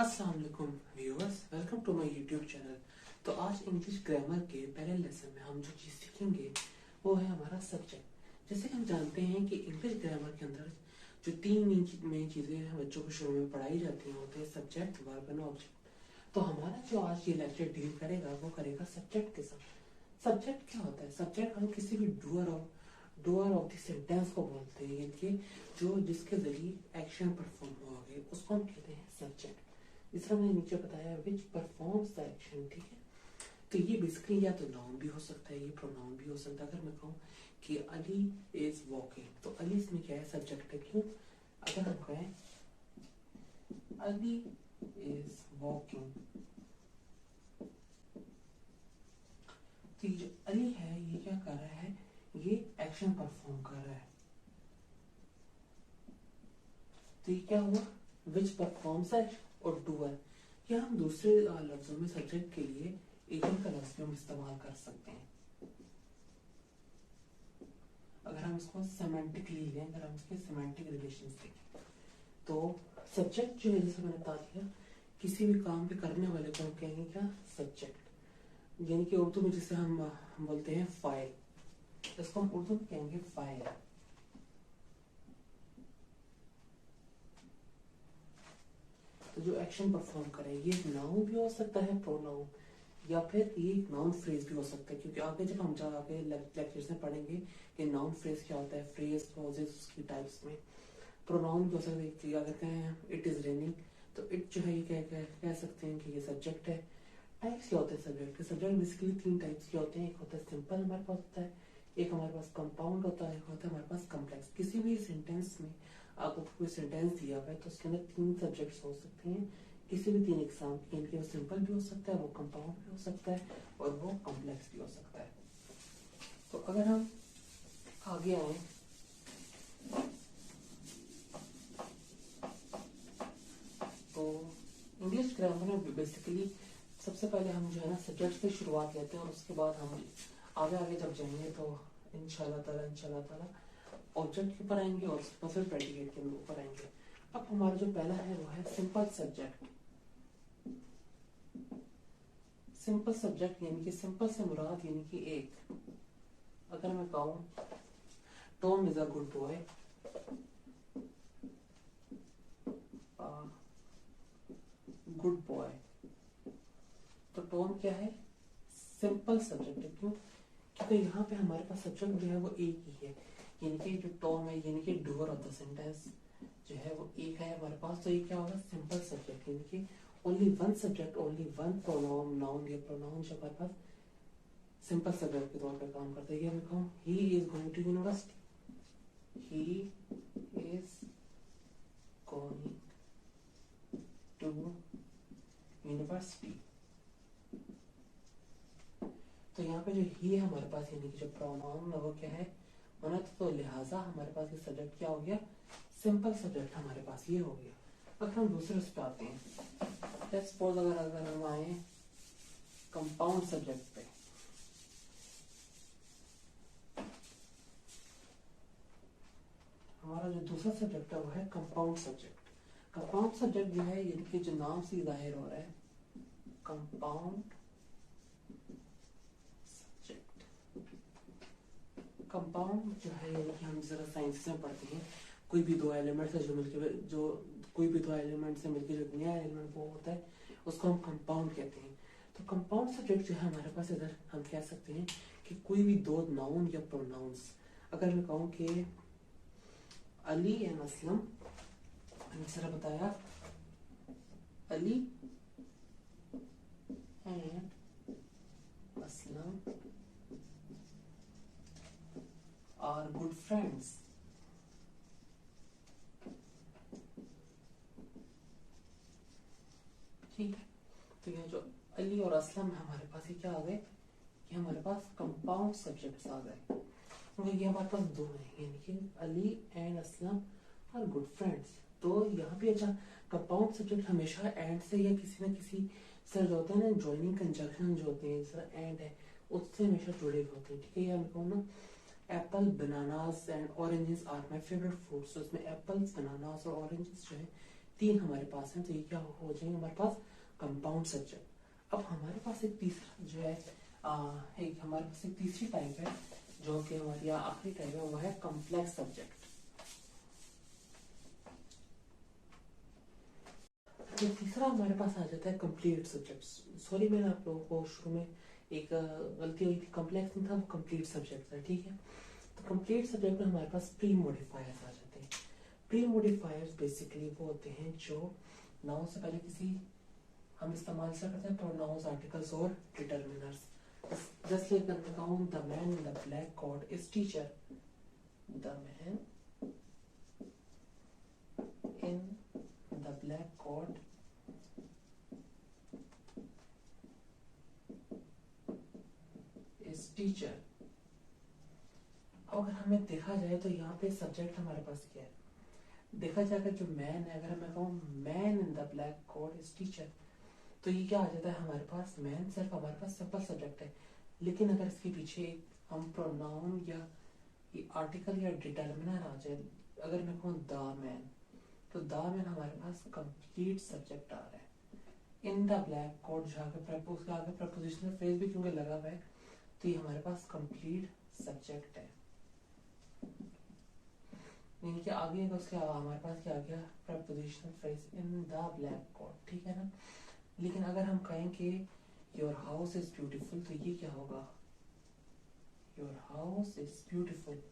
अस्सलाम वालेकुम viewers, welcome to my YouTube channel. तो आज इंग्लिश ग्रामर के पहले लेसन में हम जो चीज़ सीखेंगे वो है हमारा सब्जेक्ट। जैसे कि हम जानते हैं कि इंग्लिश ग्रामर के अंदर जो तीन मेन चीज़ें बच्चों को शुरू में पढ़ाई जाती हैं होते हैं सब्जेक्ट, वर्ब एंड ऑब्जेक्ट। तो हमारा जो आज ये लेक्चर डील करेगा वो करेगा सब्जेक्ट के साथ। सब्जेक्ट क्या होता है? सब्जेक्ट हम किसी भी डूअर ऑफ द सेंटेंस को बोलते हैं, यानी कि जो जिसके जरिए एक्शन परफॉर्म हुआ है उसको हम कहते हैं सब्जेक्ट। इस तरह मैंने नीचे बताया विच परफॉर्म्स द एक्शन, ठीक है। तो ये बेसिकली या तो नाउन भी हो सकता है, ये प्रोनाउन भी हो सकता है। अगर मैं कहूँ कि अली इज वॉकिंग, तो अली इसमें क्या है? सब्जेक्ट है। क्यों? अगर हम कहें अली इज वॉकिंग, तो ये जो अली है ये क्या कर रहा है? ये एक्शन परफॉर्म कर रहा है। तो ये क्या हुआ? विच परफॉर्म्स और डूअर। या हम दूसरे लफ्जों में सब्जेक्ट के लिए एजेंट का लफ्ज भी हम इस्तेमाल कर सकते हैं। अगर हम इसको सेमेंटिकली लें, अगर हम इसके सेमेंटिक रिलेशंस देखें, तो सब्जेक्ट जो है, जैसे मैंने बता दिया, किसी भी काम पे करने वाले को हम कहेंगे क्या? सब्जेक्ट। यानी कि उर्दू में जिसे हम बोलते हैं फाइल, इसको हम उर्दू में कहेंगे फाइल। तो जो एक्शन परफॉर्म करे ये नाउन भी हो सकता है, प्रोनाउन, या फिर ये नाउन फ्रेज भी हो सकता है। क्योंकि आगे जब हम आगे लेक्चर्स में पढ़ेंगे कि नाउन फ्रेज क्या होता है, फ्रेज क्लॉजेस उसकी टाइप्स में। प्रोनाउन भी हो सकता है। अगर कहें इट इज रेनिंग, तो इट जो है ये कह सकते हैं कि ये सब्जेक्ट है। टाइप्स क्या होते हैं सब्जेक्ट के? सब्जेक्ट बेसिकली तीन टाइप्स के होते हैं। एक होता है सिंपल, हमारे पास होता है, एक हमारे पास कंपाउंड होता है, एक होता है हमारे पास कॉम्प्लेक्स। किसी भी सेंटेंस में आपको कोई सेंटेंस दिया हुआ है तो उसके अंदर तीन सब्जेक्ट्स हो सकते हैं, किसी भी तीन एग्जाम के। इनके वो सिंपल भी हो सकता है, वो कंपाउंड भी हो सकता है, और वो कॉम्प्लेक्स भी हो सकता है। तो अगर हम आगे आए तो इंग्लिश ग्रामर में बेसिकली सबसे पहले हम जो है ना सब्जेक्ट से शुरुआत लेते हैं, और उसके बाद हम आगे आगे जब जाएंगे तो इंशाल्लाह ताला ऑब्जेक्ट के ऊपर आएंगे, और उसके बाद फिर प्रेडिकेट के ऊपर आएंगे। अब हमारा जो पहला है वो है सिंपल सब्जेक्ट। सिंपल सब्जेक्ट यानी कि सिंपल से मुराद यानी कि एक, अगर मैं कहूँ Tom is a good boy, good boy, तो टॉम क्या है? सिंपल सब्जेक्ट है। क्यों? क्योंकि यहाँ पे हमारे पास सब्जेक्ट जो है वो एक ही है, यानी कि जो टॉम है यानी कि डूअर ऑफ द सेंटेंस जो है वो एक है हमारे पास। तो ये क्या होगा? सिंपल सब्जेक्ट, यानी कि only one subject, only one pronoun, noun या प्रोनाउन जो हमारे पास सिंपल सब्जेक्ट के तौर पर काम करता है। मैं कहूँ he is going to university, he is going to university. तो यहाँ पे जो ही है हमारे पास यानी कि जो प्रोनाउन है वो क्या है? मनत। तो लिहाजा हमारे पास ये सब्जेक्ट क्या हो गया? सिंपल सब्जेक्ट हमारे पास ये हो गया। अगर हम दूसरे उस पे आते हैं, लेट्स सपोज अगर हम आए कंपाउंड सब्जेक्ट पे, हमारा जो दूसरा सब्जेक्ट है वो है कंपाउंड सब्जेक्ट। कंपाउंड सब्जेक्ट जो है यानी कि जो नाम से जाहिर हो रहा है, कंपाउंड सब्जेक्ट। कंपाउंड जो है यानी कि हम जरा साइंस में पढ़ते हैं, कोई भी दो एलिमेंट से जो मिलकर जो कोई भी दो एलिमेंट से मिलकर जो नया एलिमेंट वो होता है उसको हम कंपाउंड कहते हैं। तो कंपाउंड सब्जेक्ट जो है हमारे पास इधर हम कह सकते हैं कि कोई भी दो नाउन या प्रोनाउंस। अगर मैं कहूँ कि अली एंड असलम, मैंने बताया Ali and Aslam are good friends. ठीक है, तो ये जो अली और असलम है हमारे पास ये क्या आ गए? ये हमारे पास कंपाउंड सब्जेक्ट्स आ गए। ये हमारे पास दो हैं, यानी कि Ali and Aslam are good friends. तो यहाँ पे अच्छा कंपाउंड सब्जेक्ट हमेशा एंड से या किसी न किसी से जो होते हैं ना, ज्वाइनिंग कंजंक्शन जो होते हैं, जैसे एंड है उससे हमेशा जुड़े हुए होते हैं। ठीक है, या कहूँ ना apple, bananas and oranges are my favourite fruits. तो इसमें एप्पल्स, बनानास और ऑरेंजेस जो है तीन हमारे पास हैं, तो ये क्या हो जाएंगे हमारे पास कंपाउंड सब्जेक्ट। अब हमारे पास एक तीसरा जो है एक हमारे पास एक तीसरी टाइप है जो कि हमारी आखिरी टाइप है, वो है कॉम्प्लेक्स सब्जेक्ट। तो तीसरा हमारे पास आ जाता है कंप्लीट सब्जेक्ट। सॉरी मैंने आप लोगों को शुरू में एक गलती हुई थी, कॉम्प्लेक्स नहीं था, वो कंप्लीट सब्जेक्ट था, ठीक है। तो कंप्लीट सब्जेक्ट में हमारे पास प्री मॉडिफायर्स आ जाते हैं। प्री मॉडिफायर्स बेसिकली वो होते हैं जो नाउन से पहले किसी हम इस्तेमाल से करते हैं प्रोनाउंस, आर्टिकल्स और determiners. Just like the man in the black coat is teacher, the man in the black coat is teacher. अगर हमें देखा जाए तो यहाँ पे सब्जेक्ट हमारे पास क्या है, देखा जाएगा जो मैन है, अगर मैं कहूँ man in the black coat is teacher, तो ये क्या आ जाता है हमारे पास, मैन सिर्फ हमारे पास सिंपल सब्जेक्ट है। लेकिन अगर इसके पीछे हम प्रोनाउन या आर्टिकल या डिटरमिनर आ जाए, अगर मैं कहूँ द मैन, तो द मैन हमारे पास कंप्लीट सब्जेक्ट आ रहा है। इन द ब्लैक कोट जो आगे प्रपोजिशनल फ्रेज भी क्योंकि लगा हुआ है, तो ये हमारे पास कंप्लीट सब्जेक्ट है। यानी कि आगे उसके हमारे पास क्या आ गया, prepositional phrase in the black coat, ठीक है ना। लेकिन अगर हम कहें कि योर हाउस इज ब्यूटीफुल, तो ये क्या होगा, योर हाउस इज ब्यूटीफुल।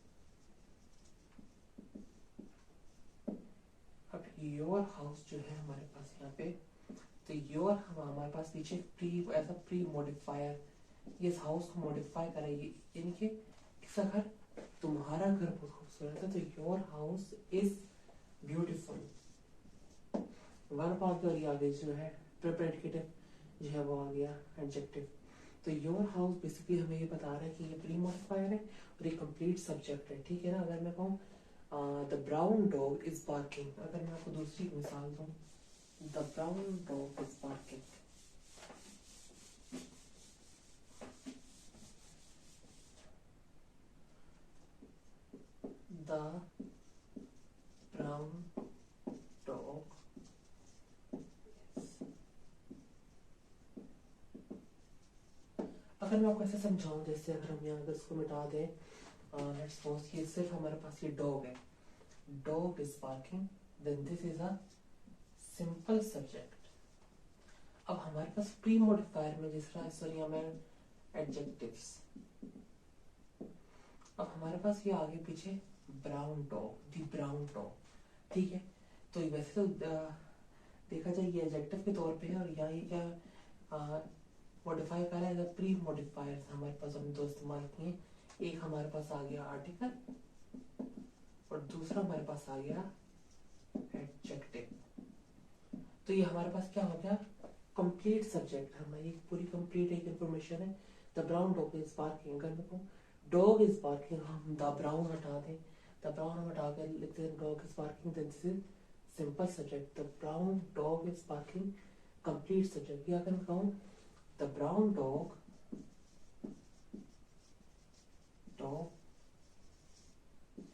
अब योर हाउस जो है हमारे पास यहाँ पे, तो योर हमारे पास पीछे pre as a pre modifier, इस हाउस को मॉडिफाई करेगी, यानी कि इसका घर, तुम्हारा घर बहुत खूबसूरत है, तो your house is beautiful. Verb आ गया और ये आगे जो है प्रेडिकेटिव जो है वो आ गया एडजेक्टिव। तो योर हाउस बेसिकली हमें ये बता रहा है कि ये प्री मॉडिफायर है और ये कंप्लीट सब्जेक्ट है, ठीक है ना। अगर मैं कहूँ the brown dog is barking, अगर मैं आपको दूसरी मिसाल दूं, the brown dog is barking, the brown dog अगर मैं आपको ऐसे समझाऊं, जैसे अगर हम यहाँ इसको मिटा दें, लेट्स सपोज ये सिर्फ हमारे पास ये डॉग है, dog is barking, then this is a simple subject. अब हमारे पास प्री मॉडिफायर में जिस तरह सॉरी हमें एडजेक्टिव्स, अब हमारे पास ये आगे पीछे ब्राउन डॉग, दी ब्राउन डॉग, ठीक है। तो वैसे तो देखा जाए ये एडजेक्टिव के तौर पे है, और यहाँ ये क्या मॉडिफाई कर रहा है, प्री मॉडिफायर हमारे पास हमने दो इस्तेमाल किए, एक हमारे पास आ गया आर्टिकल और दूसरा हमारे पास आ गया एडजेक्टिव। तो ये हमारे पास क्या हो गया, कंप्लीट सब्जेक्ट, हमारी पूरी कंप्लीट एक इंफॉर्मेशन है। The brown dog is barking, अगर मैं डॉग इज बार्किंग, हम द ब्राउन हटा दें, द ब्राउन हम हटा कर लिखते हैं dog is barking, then this is simple subject. The brown dog is barking complete subject. या अगर मैं कहूँ the brown dog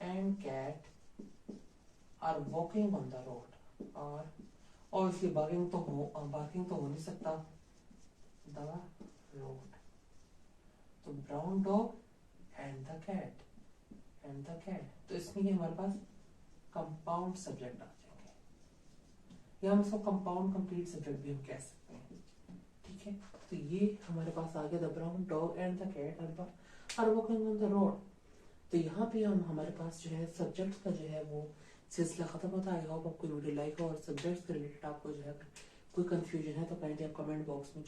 and cat are walking on the road, और ऑब्वियसली बार्किंग तो हो नहीं सकता, द रोड, तो brown dog and the cat, तो इसमें ये हमारे पास कंपाउंड सब्जेक्ट आ जाएंगे, या हम इसको कंपाउंड कंप्लीट सब्जेक्ट भी हम कह सकते हैं, ठीक है। तो ये हमारे पास आ गया the brown dog and the cat are walking on the road. तो यहाँ पे हम हमारे पास जो है सब्जेक्ट का जो है वो सिलसिला खत्म होता है। आई होप आपको वीडियो लाइक हो, और सब्जेक्ट से रिलेटेड आपको जो है कोई कंफ्यूजन है तो काइंडली आप कमेंट बॉक्स में